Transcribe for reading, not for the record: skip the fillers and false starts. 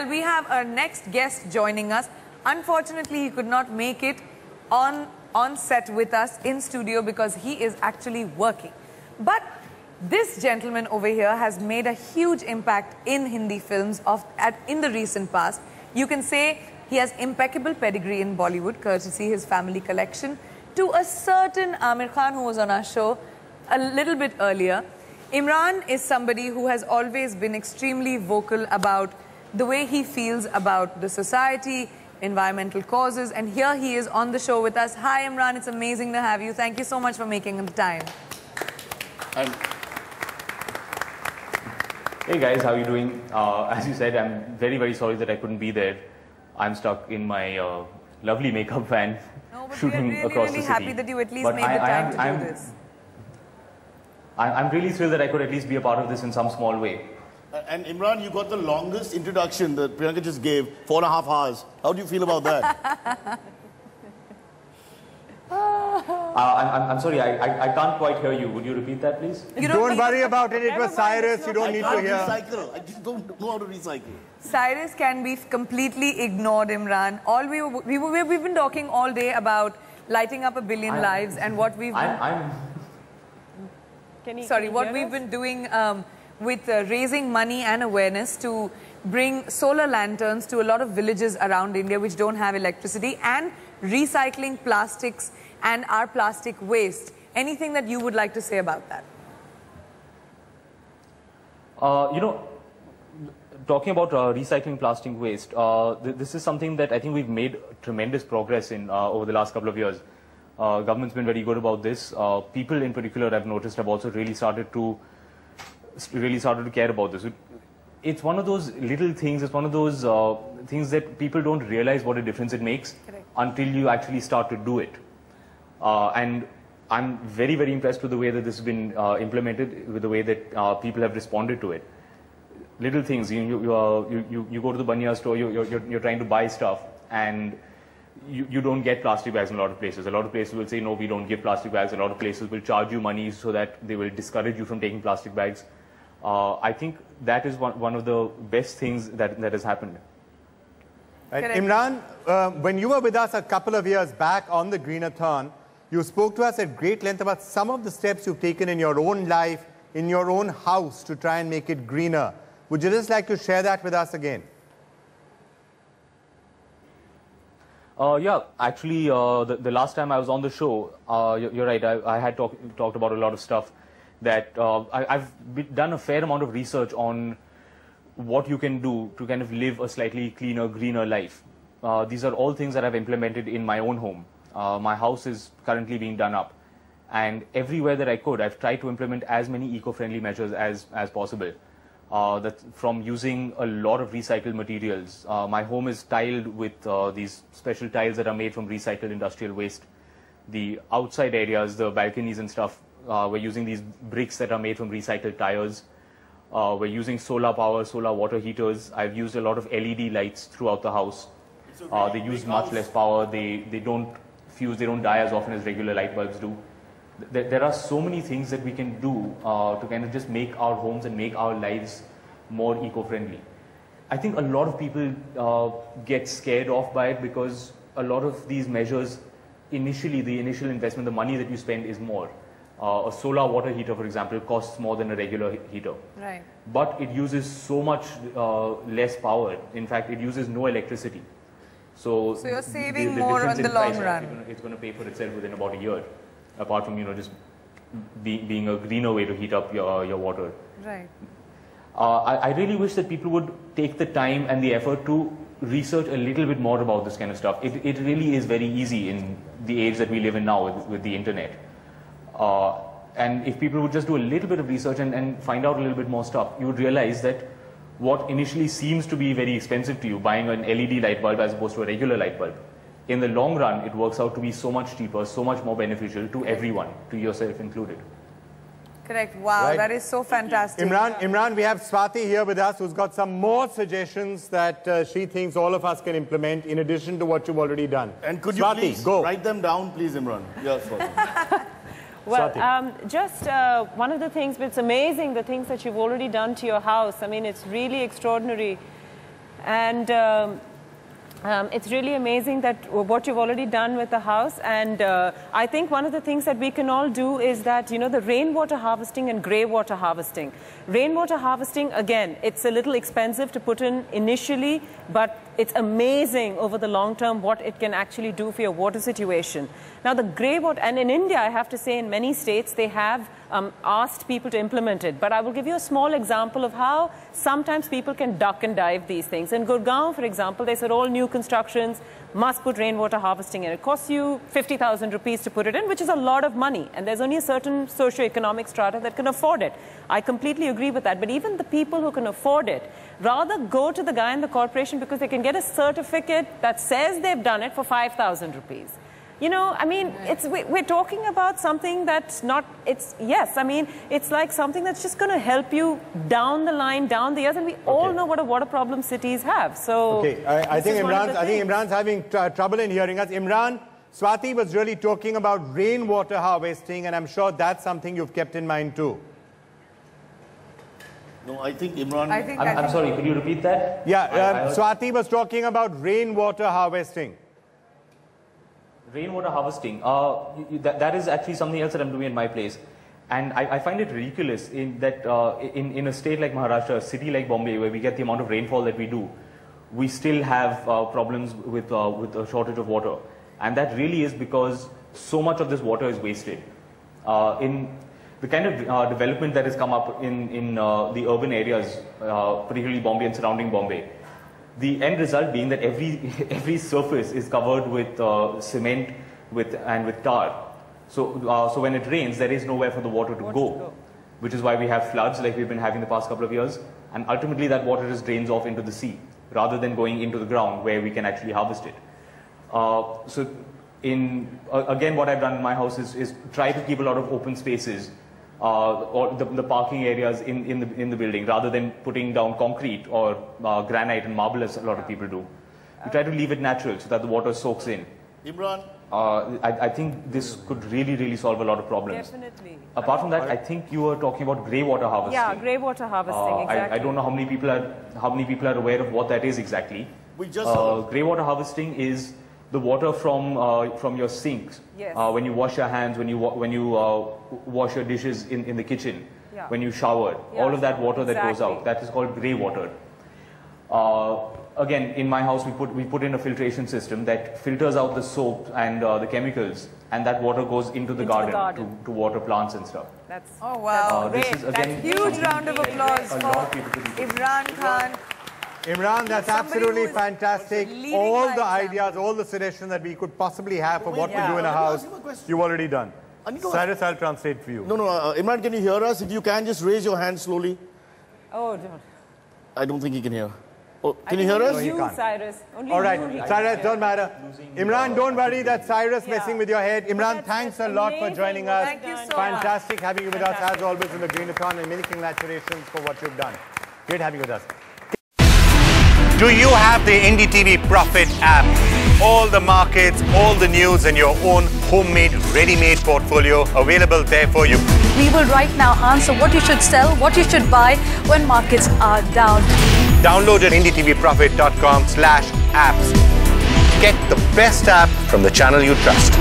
Well, we have our next guest joining us. Unfortunately, he could not make it on set with us in studio because he is actually working. But this gentleman over here has made a huge impact in Hindi films in the recent past. You can say he has impeccable pedigree in Bollywood, courtesy his family collection, to a certain Amir Khan who was on our show a little bit earlier. Imran is somebody who has always been extremely vocal about the way he feels about the society, environmental causes, and here he is on the show with us. Hi Imran, it's amazing to have you. Thank you so much for making the time. Hey guys, how are you doing? As you said, I'm very, very sorry that I couldn't be there. I'm stuck in my lovely makeup van shooting across the city. I'm really happy that you at least made the time to do this. I'm really thrilled that I could at least be a part of this in some small way. And Imran, you got the longest introduction that Priyanka just gave, 4.5 hours. How do you feel about that? I'm sorry, I can't quite hear you. Would you repeat that, please? Don't worry about it. It was Cyrus. You don't need to hear. Recycle. I just don't know how to recycle. Cyrus can be completely ignored, Imran. We've been talking all day about lighting up 1 billion lives and what we've been doing with raising money and awareness to bring solar lanterns to a lot of villages around India which don't have electricity, and recycling plastics and our plastic waste. Anything that you would like to say about that? You know, talking about recycling plastic waste, this is something that I think we've made tremendous progress in over the last couple of years. Government's been very good about this. People in particular, I've noticed, have also really started to care about this. It's one of those little things, it's one of those things that people don't realize what a difference it makes until you actually start to do it. And I'm very, very impressed with the way that this has been implemented, with the way that people have responded to it. Little things, you go to the Banya store, you're trying to buy stuff, and you don't get plastic bags in a lot of places. A lot of places will say, no, we don't give plastic bags. A lot of places will charge you money so that they will discourage you from taking plastic bags. I think that is one of the best things that has happened. Right. Imran, when you were with us a couple of years back on the Greenathon, you spoke to us at great length about some of the steps you've taken in your own life, in your own house, to try and make it greener. Would you just like to share that with us again? Yeah, actually, the last time I was on the show, you're right, I had talked about a lot of stuff that I've done a fair amount of research on what you can do to kind of live a slightly cleaner, greener life. These are all things that I've implemented in my own home. My house is currently being done up, and everywhere that I could, I've tried to implement as many eco-friendly measures as possible. From using a lot of recycled materials. My home is tiled with these special tiles that are made from recycled industrial waste. The outside areas, the balconies and stuff, we're using these bricks that are made from recycled tires. We're using solar power, solar water heaters. I've used a lot of LED lights throughout the house. They use much less power. They don't fuse, they don't die as often as regular light bulbs do. There are so many things that we can do to kind of just make our homes and make our lives more eco-friendly. I think a lot of people get scared off by it because a lot of these measures, initially, the initial investment, the money that you spend is more. A solar water heater, for example, costs more than a regular heater. Right. But it uses so much less power. In fact, it uses no electricity. So you're saving more on the long run. It's going to pay for itself within about a year, apart from, you know, just being a greener way to heat up your water. Right. I really wish that people would take the time and the effort to research a little bit more about this kind of stuff. It really is very easy in the age that we live in now with the internet. And if people would just do a little bit of research and find out a little bit more stuff, you would realize that what initially seems to be very expensive to you, buying an LED light bulb as opposed to a regular light bulb, in the long run, it works out to be so much cheaper, so much more beneficial to everyone, to yourself included. Correct. Wow, right. That is so fantastic. Imran, we have Swati here with us, who's got some more suggestions that she thinks all of us can implement in addition to what you've already done. And could you please write them down, please, Imran? Yes, Swati. Well, just one of the things, but it's amazing the things that you've already done to your house. I mean, it's really extraordinary. And it's really amazing that what you've already done with the house. And I think one of the things that we can all do is that, you know, the rainwater harvesting and grey water harvesting. Rainwater harvesting, again, it's a little expensive to put in initially, but it's amazing over the long term what it can actually do for your water situation. Now, the grey water, and in India, I have to say, in many states, they have asked people to implement it. But I will give you a small example of how sometimes people can duck and dive these things. In Gurgaon, for example, they said all new constructions must put rainwater harvesting in. It costs you 50,000 rupees to put it in, which is a lot of money. And there's only a certain socio-economic strata that can afford it. I completely agree with that. But even the people who can afford it, rather go to the guy in the corporation because they can get a certificate that says they've done it for 5,000 rupees. You know, I mean, we're talking about something that's not, yes, I mean, it's like something that's just going to help you down the line, down the years, and we all know what a water problem cities have. So, okay, I think Imran's having trouble in hearing us. Imran, Swati was really talking about rainwater harvesting, and I'm sure that's something you've kept in mind too. No, I think Imran... I'm sorry, could you repeat that? Yeah, Swati was talking about rainwater harvesting. Rainwater harvesting, that is actually something else that I'm doing in my place. And I find it ridiculous in that in a state like Maharashtra, a city like Bombay, where we get the amount of rainfall that we do, we still have problems with a shortage of water. And that really is because so much of this water is wasted. In the kind of development that has come up in the urban areas, particularly Bombay and surrounding Bombay, the end result being that every surface is covered with cement and with tar. So when it rains, there is nowhere for the water to go, which is why we have floods like we've been having the past couple of years. And ultimately, that water just drains off into the sea rather than going into the ground where we can actually harvest it. So again, what I've done in my house is try to keep a lot of open spaces. Or the parking areas in the building, rather than putting down concrete or granite and marble as a lot of people do. We try to leave it natural so that the water soaks in. Imran? I think this could really solve a lot of problems. Definitely. Apart from that, I think you were talking about grey water harvesting. Yeah, grey water harvesting, exactly. I don't know how many people are aware of what that is exactly. We just grey water harvesting is the water from your sinks, yes. When you wash your hands, when you wash your dishes in the kitchen, yeah. when you shower, yeah, all of that water that goes exactly. out, that is called grey water. Again, in my house, we put in a filtration system that filters out the soap and the chemicals, and that water goes into the garden. To water plants and stuff. Oh wow! This is again huge round of applause for Imran Khan. Imran, that's absolutely fantastic. All the ideas, all the suggestions that we could possibly have for what to do in a house, you've already done. Cyrus, I'll translate for you. No, Imran, can you hear us? If you can, just raise your hand slowly. Oh, don't. I don't think he can hear. Oh, can you hear us? No, he can't. Cyrus. Only all right, you, Cyrus, don't matter. Imran, don't worry, that's Cyrus messing with your head. Imran, thanks a lot for joining us. Thank you so Fantastic having you with us as always in the Greenathon, and many congratulations for what you've done. Great having you with us. Do you have the NDTV Profit app? All the markets, all the news and your own homemade, ready-made portfolio available there for you. We will right now answer what you should sell, what you should buy when markets are down. Download at ndtvprofit.com/apps. Get the best app from the channel you trust.